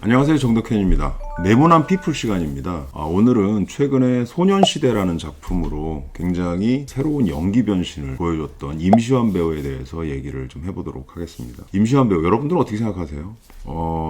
안녕하세요, 정덕현입니다. 네모난 피플 시간입니다. 오늘은 최근에 소년시대라는 작품으로 굉장히 새로운 연기 변신을 보여줬던 임시완 배우에 대해서 얘기를 좀 해보도록 하겠습니다. 임시완 배우, 여러분들은 어떻게 생각하세요?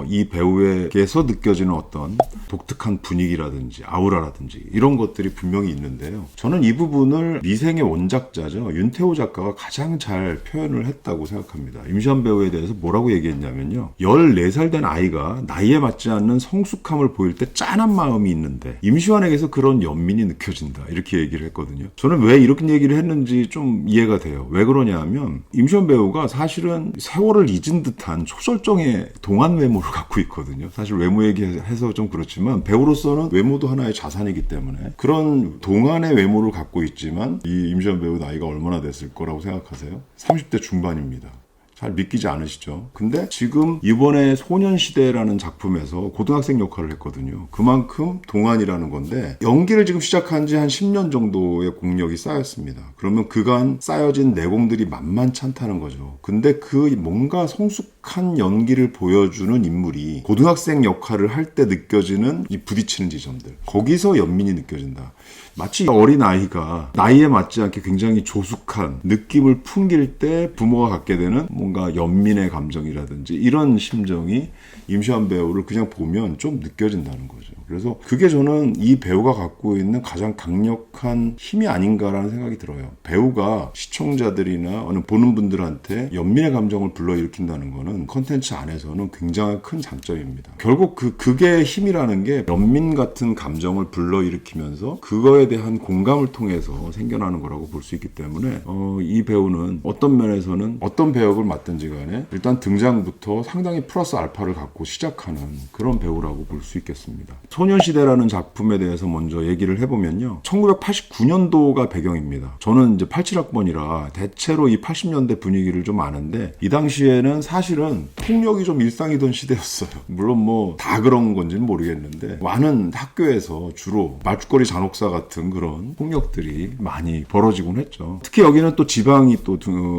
이 배우에게서 느껴지는 어떤 독특한 분위기라든지 아우라라든지 이런 것들이 분명히 있는데요. 저는 이 부분을 미생의 원작자죠, 윤태호 작가가 가장 잘 표현을 했다고 생각합니다. 임시완 배우에 대해서 뭐라고 얘기했냐면요, 14살 된 아이가 나이에 맞지 않는 성숙함을 보일 때 짠한 마음이 있는데 임시완에게서 그런 연민이 느껴진다, 이렇게 얘기를 했거든요. 저는 왜 이렇게 얘기를 했는지 좀 이해가 돼요. 왜 그러냐 하면 임시완 배우가 사실은 세월을 잊은 듯한 초절정의 동안 외모를 갖고 있거든요. 사실 외모 얘기해서 좀 그렇지만 배우로서는 외모도 하나의 자산이기 때문에 그런 동안의 외모를 갖고 있지만, 이 임시완 배우 나이가 얼마나 됐을 거라고 생각하세요? 30대 중반입니다. 잘 믿기지 않으시죠? 근데 지금 이번에 소년시대라는 작품에서 고등학생 역할을 했거든요. 그만큼 동안이라는 건데, 연기를 지금 시작한 지 한 10년 정도의 공력이 쌓였습니다. 그러면 그간 쌓여진 내공들이 만만치 않다는 거죠. 근데 그 뭔가 성숙한 연기를 보여주는 인물이 고등학생 역할을 할 때 느껴지는 이 부딪히는 지점들, 거기서 연민이 느껴진다. 마치 어린아이가 나이에 맞지 않게 굉장히 조숙한 느낌을 풍길 때 부모가 갖게 되는 뭔가 연민의 감정이라든지 이런 심정이 임시완 배우를 그냥 보면 좀 느껴진다는 거죠. 그래서 그게 저는 이 배우가 갖고 있는 가장 강력한 힘이 아닌가라는 생각이 들어요. 배우가 시청자들이나 어느 보는 분들한테 연민의 감정을 불러일으킨다는 거는 컨텐츠 안에서는 굉장히 큰 장점입니다. 결국 그게 힘이라는 게 연민 같은 감정을 불러일으키면서 그거에 대한 공감을 통해서 생겨나는 거라고 볼 수 있기 때문에 이 배우는 어떤 면에서는 어떤 배역을 맡든지 간에 일단 등장부터 상당히 플러스 알파를 갖고 시작하는 그런 배우라고 볼 수 있겠습니다. 소년시대라는 작품에 대해서 먼저 얘기를 해보면요, 1989년도가 배경입니다. 저는 이제 87학번이라 대체로 이 80년대 분위기를 좀 아는데, 이 당시에는 사실은 폭력이 좀 일상이던 시대였어요. 물론 뭐 다 그런 건지는 모르겠는데 많은 학교에서 주로 말죽거리 잔혹사 같은 그런 폭력들이 많이 벌어지곤 했죠. 특히 여기는 또 지방이 또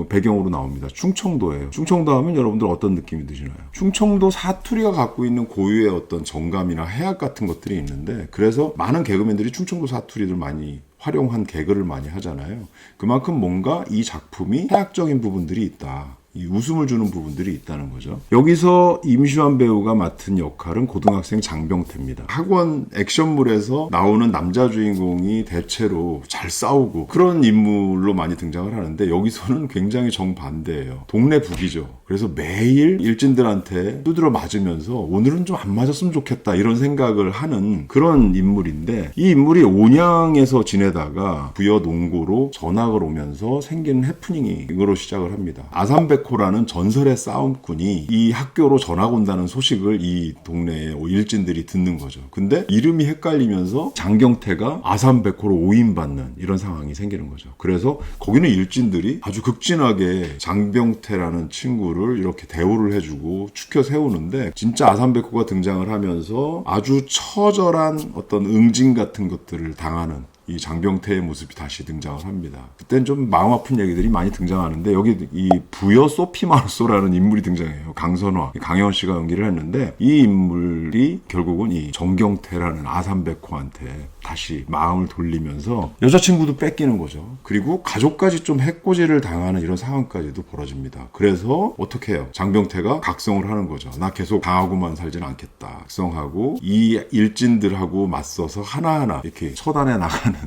배경으로 나옵니다. 충청도예요. 충청도 하면 여러분들 어떤 느낌이 드시나요? 충청도 사투리가 갖고 있는 고유의 어떤 정감이나 해악 같은 것들이 있는데, 그래서 많은 개그맨들이 충청도 사투리를 많이 활용한 개그를 많이 하잖아요. 그만큼 뭔가 이 작품이 해학적인 부분들이 있다, 이 웃음을 주는 부분들이 있다는 거죠. 여기서 임시완 배우가 맡은 역할은 고등학생 장병태입니다. 학원 액션물에서 나오는 남자 주인공이 대체로 잘 싸우고 그런 인물로 많이 등장을 하는데, 여기서는 굉장히 정반대예요. 동네 북이죠. 그래서 매일 일진들한테 두드려 맞으면서 오늘은 좀 안 맞았으면 좋겠다, 이런 생각을 하는 그런 인물인데, 이 인물이 온양에서 지내다가 부여 농고로 전학을 오면서 생기는 해프닝이 이거로 시작을 합니다. 아산백호라는 전설의 싸움꾼이 이 학교로 전학 온다는 소식을 이 동네의 일진들이 듣는 거죠. 근데 이름이 헷갈리면서 장경태가 아산백호로 오인받는 이런 상황이 생기는 거죠. 그래서 거기는 일진들이 아주 극진하게 장병태라는 친구를 이렇게 대우를 해주고 추켜 세우는데, 진짜 아산백호가 등장을 하면서 아주 처절한 어떤 응징 같은 것들을 당하는 이 장병태의 모습이 다시 등장을 합니다. 그땐 좀 마음 아픈 얘기들이 많이 등장하는데, 여기 이 부여 소피 마르소라는 인물이 등장해요. 강선화, 강혜원 씨가 연기를 했는데, 이 인물이 결국은 이 정경태라는 아산백호한테 다시 마음을 돌리면서 여자친구도 뺏기는 거죠. 그리고 가족까지 좀 해코지를 당하는 이런 상황까지도 벌어집니다. 그래서 어떻게 해요? 장병태가 각성을 하는 거죠. 나 계속 당하고만 살지는 않겠다. 각성하고 이 일진들하고 맞서서 하나하나 이렇게 처단해 나가는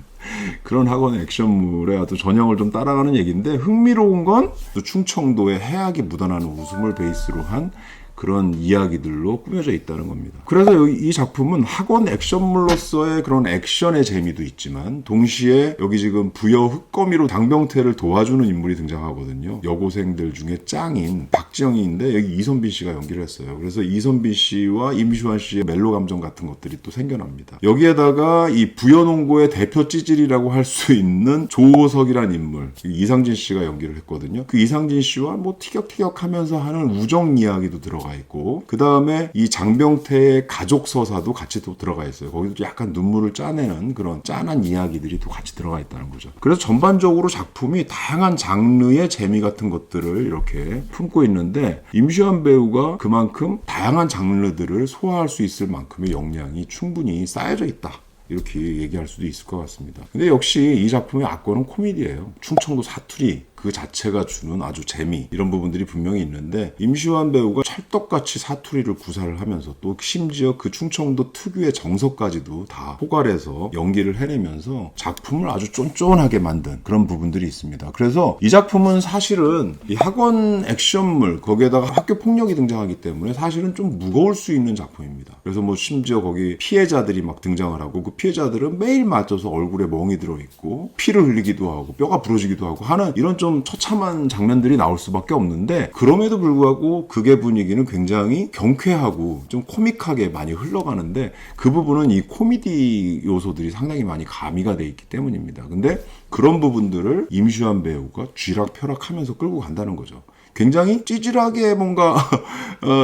그런 학원 액션물의 어떤 전형을 좀 따라가는 얘기인데, 흥미로운 건 충청도의 해악이 묻어나는 웃음을 베이스로 한 그런 이야기들로 꾸며져 있다는 겁니다. 그래서 이 작품은 학원 액션물로서의 그런 액션의 재미도 있지만, 동시에 여기 지금 부여 흑거미로 장병태를 도와주는 인물이 등장하거든요. 여고생들 중에 짱인 박지영이인데 여기 이선빈 씨가 연기를 했어요. 그래서 이선빈 씨와 임시완 씨의 멜로 감정 같은 것들이 또 생겨납니다. 여기에다가 이 부여농고의 대표 찌질이라고 할 수 있는 조호석이라는 인물, 이상진 씨가 연기를 했거든요. 그 이상진 씨와 뭐 티격태격하면서 하는 우정 이야기도 들어가 들어가 있고, 그 다음에 이 장병태의 가족 서사도 같이 또 들어가 있어요. 거기도 약간 눈물을 짜내는 그런 짠한 이야기들이 또 같이 들어가 있다는 거죠. 그래서 전반적으로 작품이 다양한 장르의 재미 같은 것들을 이렇게 품고 있는데, 임시완 배우가 그만큼 다양한 장르들을 소화할 수 있을 만큼의 역량이 충분히 쌓여져 있다, 이렇게 얘기할 수도 있을 것 같습니다. 근데 역시 이 작품의 악권은 코미디예요. 충청도 사투리 그 자체가 주는 아주 재미, 이런 부분들이 분명히 있는데, 임시완 배우가 찰떡같이 사투리를 구사를 하면서 또 심지어 그 충청도 특유의 정서까지도 다 포괄해서 연기를 해내면서 작품을 아주 쫀쫀하게 만든 그런 부분들이 있습니다. 그래서 이 작품은 사실은 이 학원 액션물, 거기에다가 학교 폭력이 등장하기 때문에 사실은 좀 무거울 수 있는 작품입니다. 그래서 뭐 심지어 거기 피해자들이 막 등장을 하고, 그 피해자들은 매일 맞춰서 얼굴에 멍이 들어있고 피를 흘리기도 하고 뼈가 부러지기도 하고 하는 이런 좀 처참한 장면들이 나올 수밖에 없는데, 그럼에도 불구하고 극의 분위기는 굉장히 경쾌하고 좀 코믹하게 많이 흘러가는데, 그 부분은 이 코미디 요소들이 상당히 많이 가미가 돼 있기 때문입니다. 근데 그런 부분들을 임시완 배우가 쥐락펴락하면서 끌고 간다는 거죠. 굉장히 찌질하게 뭔가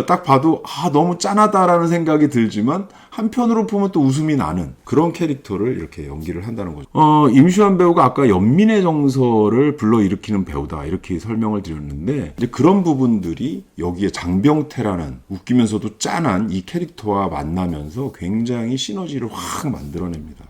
딱 봐도 너무 짠하다라는 생각이 들지만, 한편으로 보면 또 웃음이 나는 그런 캐릭터를 이렇게 연기를 한다는 거죠. 임시완 배우가 아까 연민의 정서를 불러일으키는 배우다, 이렇게 설명을 드렸는데, 이제 그런 부분들이 여기에 장병태라는 웃기면서도 짠한 이 캐릭터와 만나면서 굉장히 시너지를 확 만들어냅니다.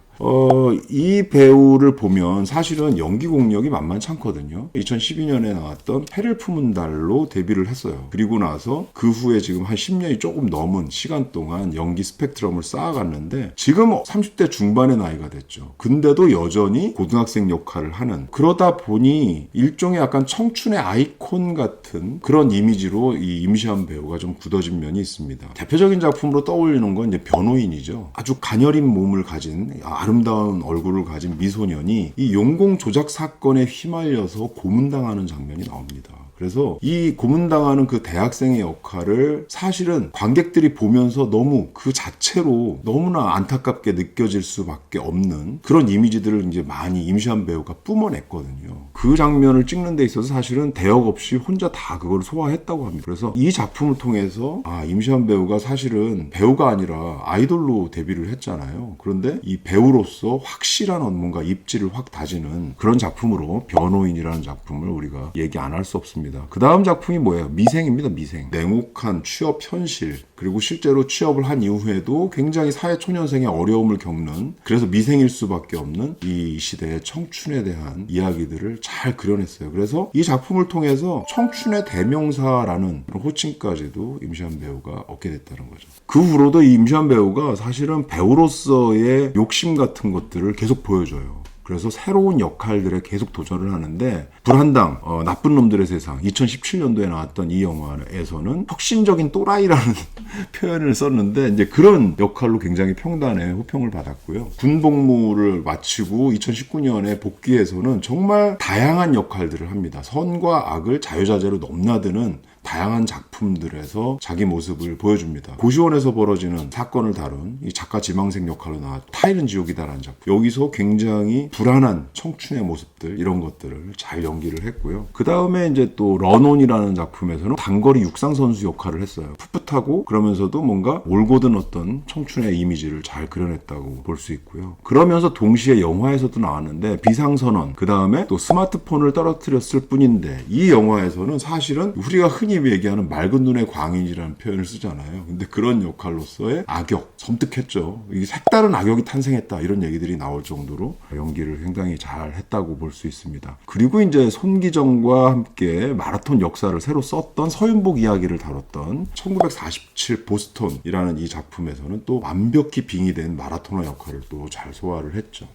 이 배우를 보면 사실은 연기 공력이 만만치 않거든요. 2012년에 나왔던 해를 품은 달로 데뷔를 했어요. 그리고 나서 그 후에 지금 한 10년이 조금 넘은 시간 동안 연기 스펙트럼을 쌓아갔는데, 지금 30대 중반의 나이가 됐죠. 근데도 여전히 고등학생 역할을 하는, 그러다 보니 일종의 약간 청춘의 아이콘 같은 그런 이미지로 이 임시완 배우가 좀 굳어진 면이 있습니다. 대표적인 작품으로 떠올리는 건 이제 변호인이죠. 아주 가녀린 몸을 가진 아름다운 얼굴을 가진 미소년이 이 용공 조작 사건에 휘말려서 고문당하는 장면이 나옵니다. 그래서 이 고문당하는 그 대학생의 역할을 사실은 관객들이 보면서 너무 그 자체로 너무나 안타깝게 느껴질 수밖에 없는 그런 이미지들을 이제 많이 임시완 배우가 뿜어냈거든요. 그 장면을 찍는 데 있어서 사실은 대역 없이 혼자 다 그걸 소화했다고 합니다. 그래서 이 작품을 통해서 임시완 배우가 사실은 배우가 아니라 아이돌로 데뷔를 했잖아요. 그런데 이 배우로서 확실한 뭔가 입지를 확 다지는 그런 작품으로 변호인이라는 작품을 우리가 얘기 안 할 수 없습니다. 그 다음 작품이 뭐예요? 미생입니다. 미생. 냉혹한 취업 현실, 그리고 실제로 취업을 한 이후에도 굉장히 사회초년생의 어려움을 겪는, 그래서 미생일 수밖에 없는 이 시대의 청춘에 대한 이야기들을 잘 그려냈어요. 그래서 이 작품을 통해서 청춘의 대명사라는 호칭까지도 임시완 배우가 얻게 됐다는 거죠. 그 후로도 이 임시완 배우가 사실은 배우로서의 욕심 같은 것들을 계속 보여줘요. 그래서 새로운 역할들에 계속 도전을 하는데, 불한당 나쁜 놈들의 세상 2017년도에 나왔던 이 영화에서는 혁신적인 또라이라는 표현을 썼는데, 이제 그런 역할로 굉장히 평단의 호평을 받았고요. 군복무를 마치고 2019년에 복귀해서는 정말 다양한 역할들을 합니다. 선과 악을 자유자재로 넘나드는 다양한 작품들에서 자기 모습을 보여줍니다. 고시원에서 벌어지는 사건을 다룬 이 작가 지망생 역할로 나왔던 타일은 지옥이다라는 작품, 여기서 굉장히 불안한 청춘의 모습들, 이런 것들을 잘 연기를 했고요. 그 다음에 이제 또 런온이라는 작품에서는 단거리 육상 선수 역할을 했어요. 풋풋하고 그러면서도 뭔가 올곧은 어떤 청춘의 이미지를 잘 그려냈다고 볼 수 있고요. 그러면서 동시에 영화에서도 나왔는데, 비상선언, 그 다음에 또 스마트폰을 떨어뜨렸을 뿐인데, 이 영화에서는 사실은 우리가 흔히 얘기하는 맑은 눈의 광인이라는 표현을 쓰잖아요. 근데 그런 역할로서의 악역, 섬뜩했죠. 이게 색다른 악역이 탄생했다, 이런 얘기들이 나올 정도로 연기를 굉장히 잘 했다고 볼 수 있습니다. 그리고 이제 손기정과 함께 마라톤 역사를 새로 썼던 서윤복 이야기를 다뤘던 1947 보스턴이라는 이 작품에서는 또 완벽히 빙의된 마라토너 역할을 또 잘 소화를 했죠.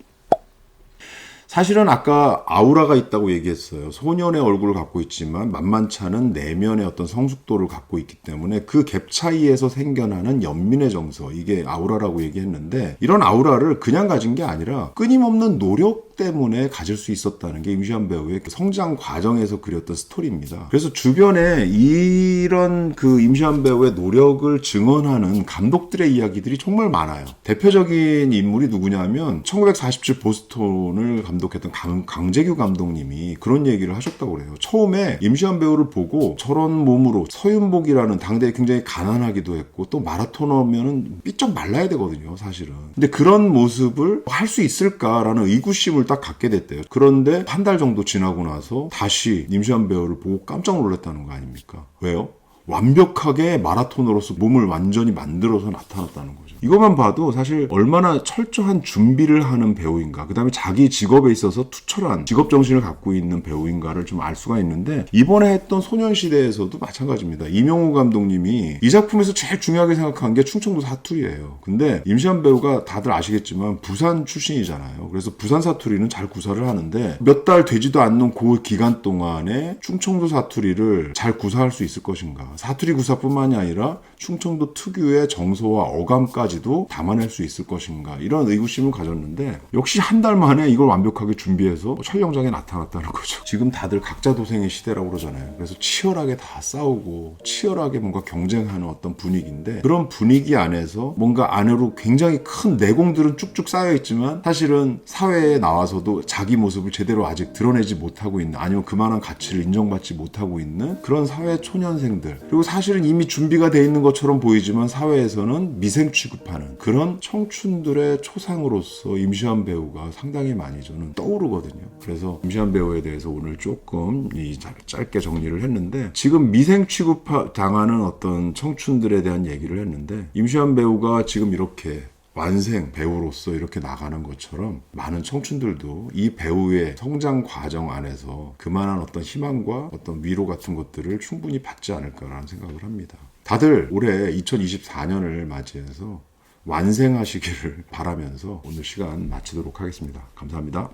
사실은 아까 아우라가 있다고 얘기했어요. 소년의 얼굴을 갖고 있지만 만만치 않은 내면의 어떤 성숙도를 갖고 있기 때문에 그 갭 차이에서 생겨나는 연민의 정서, 이게 아우라라고 얘기했는데, 이런 아우라를 그냥 가진 게 아니라 끊임없는 노력, 노력 때문에 가질 수 있었다는 게 임시완 배우의 성장 과정에서 그렸던 스토리입니다. 그래서 주변에 이런 그 임시완 배우의 노력을 증언하는 감독들의 이야기들이 정말 많아요. 대표적인 인물이 누구냐면 1947 보스톤을 감독했던 강재규 감독님이 그런 얘기를 하셨다고 그래요. 처음에 임시완 배우를 보고 저런 몸으로 서윤복이라는 당대에 굉장히 가난하기도 했고 또 마라토너면은 삐쩍 말라야 되거든요, 사실은. 근데 그런 모습을 할 수 있을까라는 의구심을 딱 갖게 됐대요. 그런데 한 달 정도 지나고 나서 다시 임시완 배우를 보고 깜짝 놀랐다는 거 아닙니까? 왜요? 완벽하게 마라토너로서 몸을 완전히 만들어서 나타났다는 거죠. 이것만 봐도 사실 얼마나 철저한 준비를 하는 배우인가, 그 다음에 자기 직업에 있어서 투철한 직업 정신을 갖고 있는 배우인가를 좀 알 수가 있는데, 이번에 했던 소년시대에서도 마찬가지입니다. 이명호 감독님이 이 작품에서 제일 중요하게 생각한 게 충청도 사투리예요. 근데 임시완 배우가 다들 아시겠지만 부산 출신이잖아요. 그래서 부산 사투리는 잘 구사를 하는데 몇 달 되지도 않는 그 기간 동안에 충청도 사투리를 잘 구사할 수 있을 것인가, 사투리 구사뿐만이 아니라 충청도 특유의 정서와 어감까지도 담아낼 수 있을 것인가, 이런 의구심을 가졌는데 역시 한 달 만에 이걸 완벽하게 준비해서 촬영장에 나타났다는 거죠. 지금 다들 각자 도생의 시대라고 그러잖아요. 그래서 치열하게 다 싸우고 치열하게 뭔가 경쟁하는 어떤 분위기인데, 그런 분위기 안에서 뭔가 안으로 굉장히 큰 내공들은 쭉쭉 쌓여있지만 사실은 사회에 나와서도 자기 모습을 제대로 아직 드러내지 못하고 있는, 아니면 그만한 가치를 인정받지 못하고 있는 그런 사회 초년생들, 그리고 사실은 이미 준비가 돼 있는 것처럼 보이지만 사회에서는 미생 취급하는 그런 청춘들의 초상으로서 임시완 배우가 상당히 많이 저는 떠오르거든요. 그래서 임시완 배우에 대해서 오늘 조금 짧게 정리를 했는데, 지금 미생 취급 당하는 어떤 청춘들에 대한 얘기를 했는데, 임시완 배우가 지금 이렇게 완생 배우로서 이렇게 나가는 것처럼 많은 청춘들도 이 배우의 성장 과정 안에서 그만한 어떤 희망과 어떤 위로 같은 것들을 충분히 받지 않을까라는 생각을 합니다. 다들 올해 2024년을 맞이해서 완생하시기를 바라면서 오늘 시간 마치도록 하겠습니다. 감사합니다.